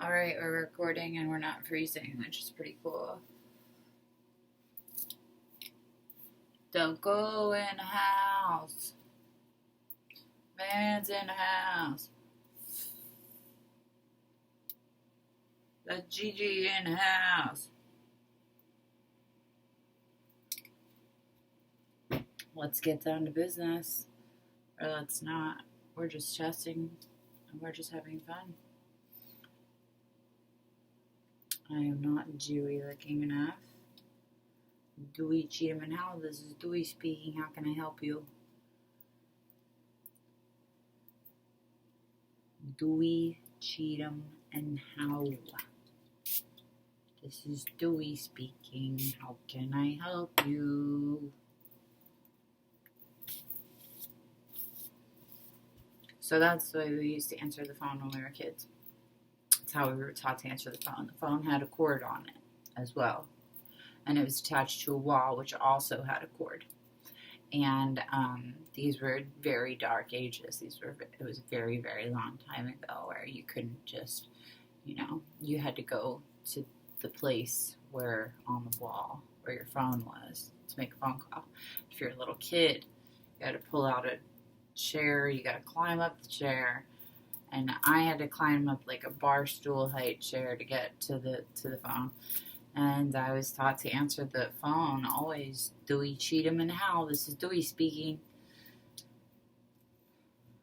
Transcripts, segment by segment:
Alright, we're recording and we're not freezing, which is pretty cool. Don't go in the house. Man's in the house. Let Gigi in the house. Let's get down to business. Or let's not. We're just chatting and we're just having fun. I am not Dewey looking enough. Dewey Cheatham and Howell, this is Dewey speaking. How can I help you? Dewey Cheatham and Howell. This is Dewey speaking. How can I help you? So that's the way we used to answer the phone when we were kids. That's how we were taught to answer the phone. The phone had a cord on it as well. And it was attached to a wall, which also had a cord. And these were very dark ages. It was a very, very long time ago where you couldn't just, you had to go to the place where on the wall where your phone was to make a phone call. If you're a little kid, you had to pull out a chair, you got to climb up the chair, and I had to climb up like a bar stool height chair to get to the phone. And I was taught to answer the phone always, Dewey Cheatham and Howell, this is Dewey speaking.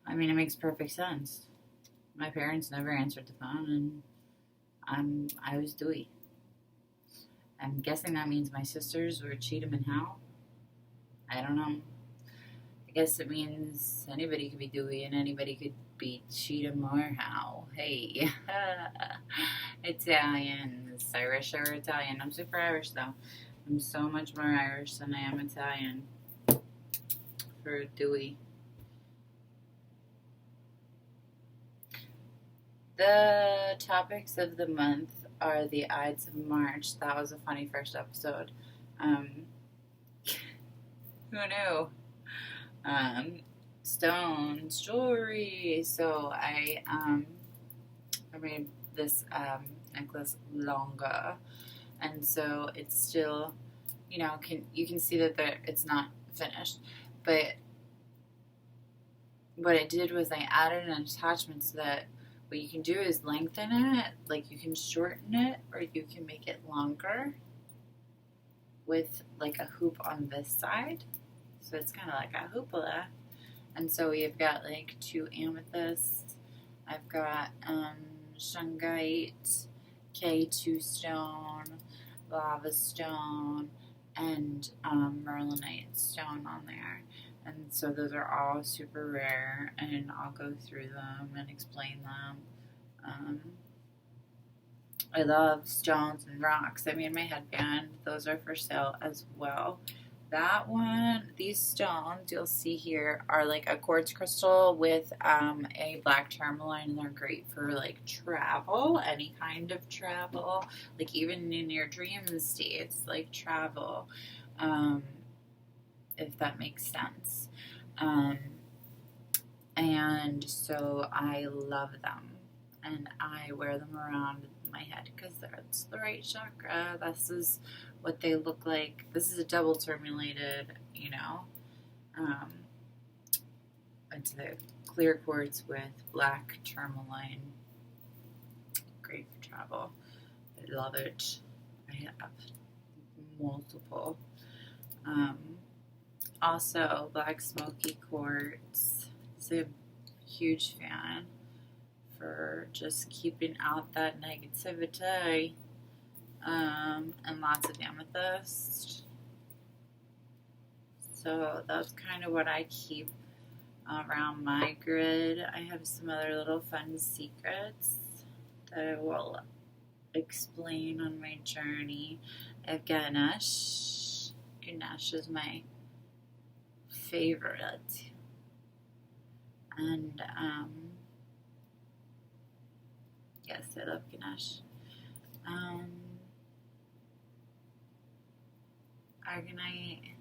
I mean, it makes perfect sense. My parents never answered the phone, and I was Dewey. I'm guessing that means my sisters were Cheatham and Howell. I don't know. I guess it means anybody could be Dewey and anybody could be Cheatham or Howell. Hey, Italians, Irish or Italian. I'm super Irish though. I'm so much more Irish than I am Italian for Dewey. The topics of the month are the Ides of March. That was a funny first episode. Who knew? Stones, jewelry. So I made this necklace longer, and so it's still, you can see that it's not finished. But what I did was I added an attachment so that what you can do is lengthen it, like you can shorten it, or you can make it longer with like a hoop on this side. So it's kind of like a hoopla. And so we've got like 2 amethysts. I've got shungite, K2 stone, lava stone, and merlinite stone on there. And so those are all super rare, and I'll go through them and explain them. I love stones and rocks. I made my headband. Those are for sale as well. That one, these stones you'll see here are like a quartz crystal with a black tourmaline, and they're great for like travel, any kind of travel, like even in your dream states, like travel, if that makes sense. And so I love them, and I wear them around my head because that's the right chakra. This is what they look like. This is a double tourmalated, it's the clear quartz with black tourmaline. Great for travel. I love it. I have multiple. Also, black smoky quartz. I'm a huge fan for just keeping out that negativity. And lots of amethyst. So that's kind of what I keep around my grid. I have some other little fun secrets that I will explain on my journey. I have Ganesh. Ganesh is my favorite. And yes, I love Ganesh. Aragonite.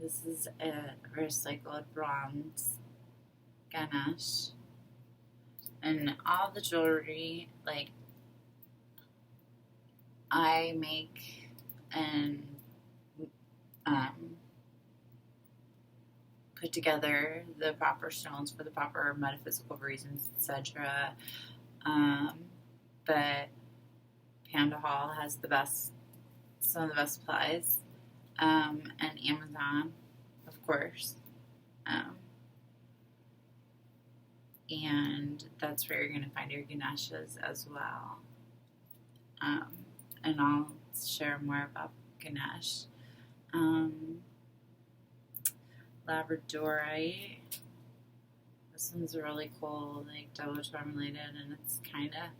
This is a recycled bronze Ganesh. And all the jewelry, like, I make and put together the proper stones for the proper metaphysical reasons, etc. But Panda Hall has some of the best supplies, and Amazon, of course. And that's where you're going to find your Ganeshas as well. And I'll share more about Ganesh. Labradorite. This one's really cool, like double tourmalated, and it's kind of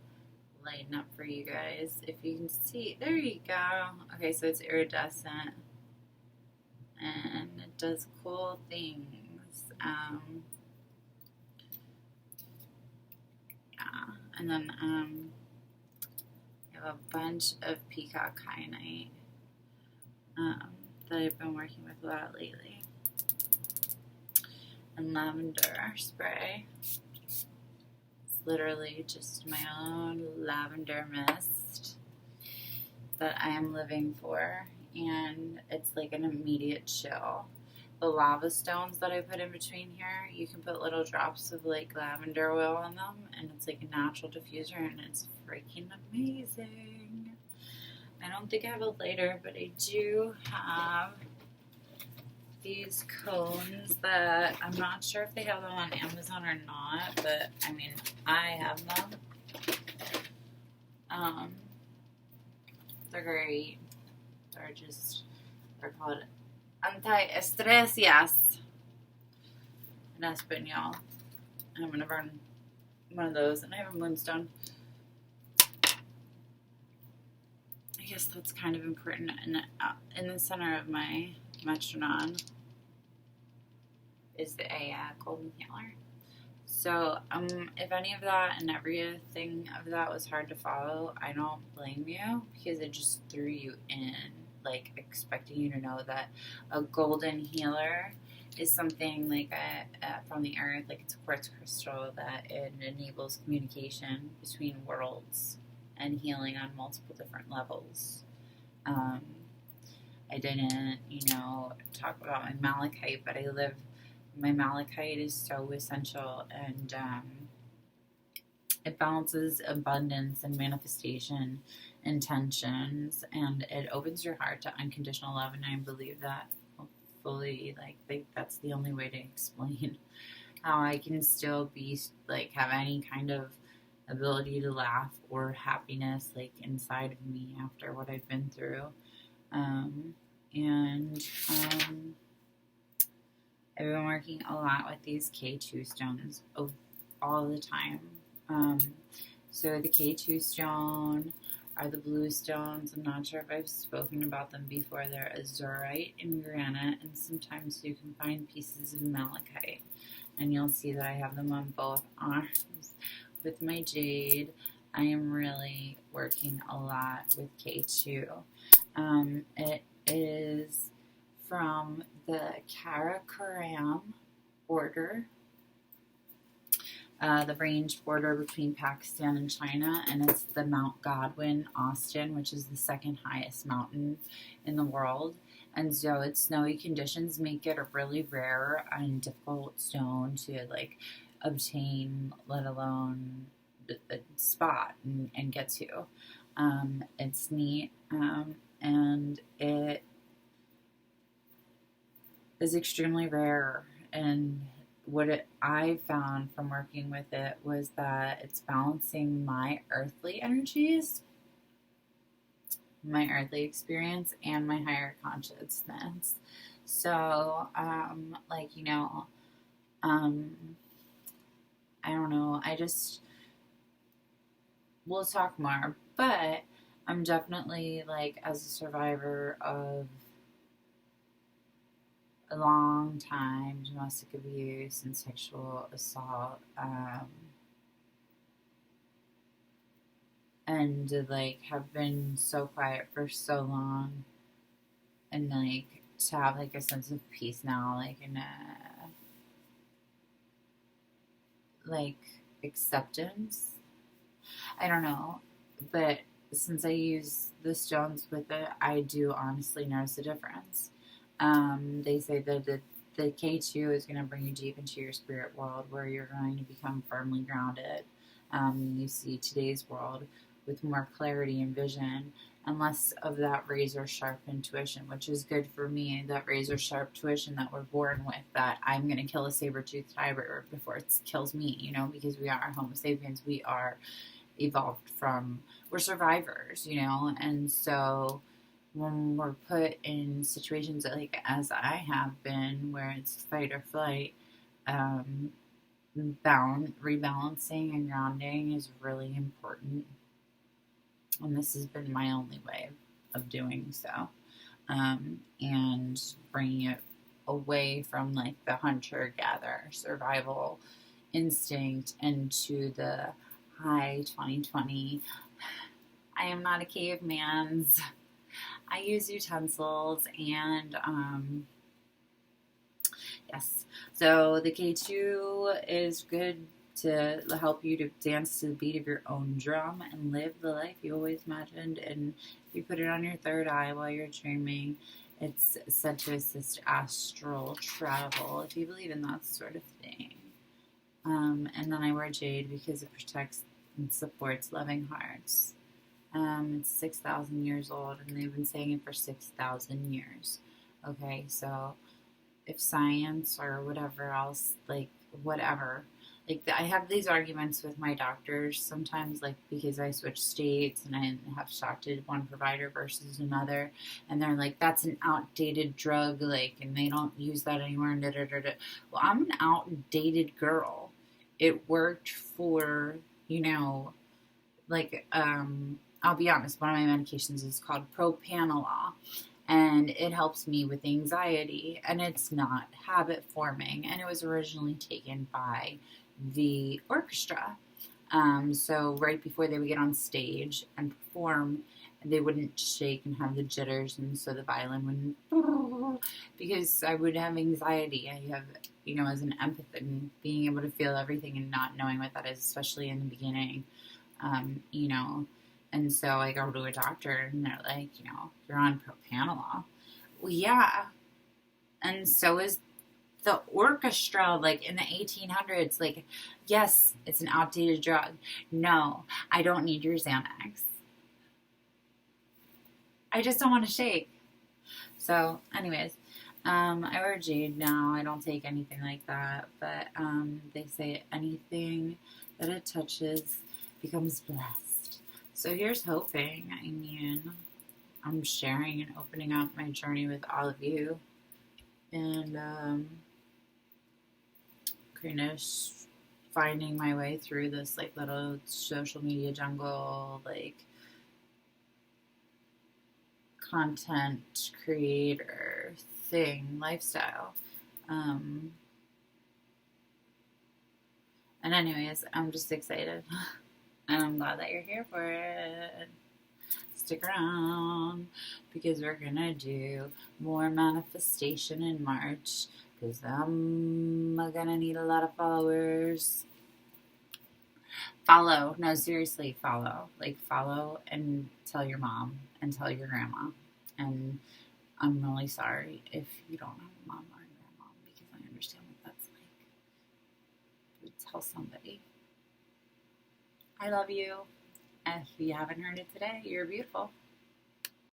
lighting up for you guys. If you can see, there you go. Okay, so it's iridescent, and it does cool things. And then I have a bunch of peacock kyanite that I've been working with a lot lately. And lavender spray. It's literally just my own lavender mist that I am living for, and it's like an immediate chill. The lava stones that I put in between here, you can put little drops of like lavender oil on them, and it's like a natural diffuser, and it's freaking amazing. I don't think I have a lighter, but I do have these cones that I'm not sure if they have them on Amazon or not, but I mean, I have them. They're great. They're called anti-estresias in Espanol. I'm going to burn one of those, and I have a moonstone. I guess that's kind of important. In the center of my metronome is the golden healer. So, if any of that and everything of that was hard to follow, I don't blame you, because it just threw you in, like, expecting you to know that a golden healer is something like from the earth, like it's a quartz crystal, that it enables communication between worlds and healing on multiple different levels. I didn't, talk about my malachite, but my malachite is so essential, and it balances abundance and manifestation intentions, and it opens your heart to unconditional love, and I believe that fully. That's the only way to explain how I can still be, have any kind of ability to laugh or happiness, inside of me after what I've been through. I've been working a lot with these K2 stones all the time. So the K2 stone are the blue stones. I'm not sure if I've spoken about them before. They're azurite and granite, and sometimes you can find pieces of malachite. And you'll see that I have them on both arms. With my jade, I am really working a lot with K2. It is from the Karakoram border, the range border between Pakistan and China, and it's the Mount Godwin, Austin, which is the second highest mountain in the world. And so its snowy conditions make it a really rare and difficult stone to obtain, let alone a spot and get to. It's neat, and it is extremely rare, and what I found from working with it was that it's balancing my earthly energies, my earthly experience, and my higher consciousness. So, I don't know, we'll talk more, but I'm definitely, as a survivor of a long time domestic abuse and sexual assault, and have been so quiet for so long, and to have like a sense of peace now, like in a like acceptance. I don't know, but since I use the stones with it, I do honestly notice a difference. They say that the K2 is going to bring you deep into your spirit world where you're going to become firmly grounded. You see today's world with more clarity and vision and less of that razor sharp intuition, which is good for me. That razor sharp intuition that we're born with, that I'm going to kill a saber-toothed tiger before it kills me, you know, because we are Homo sapiens. We are evolved from, we're survivors, you know, and so when we're put in situations like as I have been, where it's fight or flight, rebalancing and grounding is really important. And this has been my only way of doing so. And bringing it away from like the hunter-gatherer survival instinct into the high 2020. I am not a caveman's. I use utensils and yes. So the K2 is good to help you to dance to the beat of your own drum and live the life you always imagined. And if you put it on your third eye while you're dreaming, it's said to assist astral travel, if you believe in that sort of thing. And then I wear jade because it protects and supports loving hearts. It's 6,000 years old, and they've been saying it for 6,000 years. Okay, so if science or whatever else, like whatever, like I have these arguments with my doctors sometimes, like because I switch states and I have talked to one provider versus another, and they're like, that's an outdated drug, like, and they don't use that anymore. And da, da, da, da. Well, I'm an outdated girl. It worked for, you know, like, I'll be honest, one of my medications is called Propranolol, and it helps me with anxiety, and it's not habit forming, and it was originally taken by the orchestra. So right before they would get on stage and perform, they wouldn't shake and have the jitters, and so the violin wouldn't, because I would have anxiety. I have, you know, as an empath and being able to feel everything and not knowing what that is, especially in the beginning, you know. And so I go to a doctor and they're like, you know, you're on Propranolol. Well, yeah. And so is the orchestra, like in the 1800s. Like, yes, it's an outdated drug. No, I don't need your Xanax. I just don't want to shake. So, anyways, I wear jade now. I don't take anything like that. But they say anything that it touches becomes blessed. So here's hoping. I mean, I'm sharing and opening up my journey with all of you. And kind of finding my way through this like little social media jungle, like content creator thing, lifestyle. And anyways, I'm just excited. And I'm glad that you're here for it. Stick around, because we're gonna do more manifestation in March, because I'm gonna need a lot of followers. Follow. No, seriously, follow. Like, follow and tell your mom and tell your grandma. And I'm really sorry if you don't have a mom or a grandma, because I understand what that's like. Tell somebody. I love you. If you haven't heard it today, you're beautiful.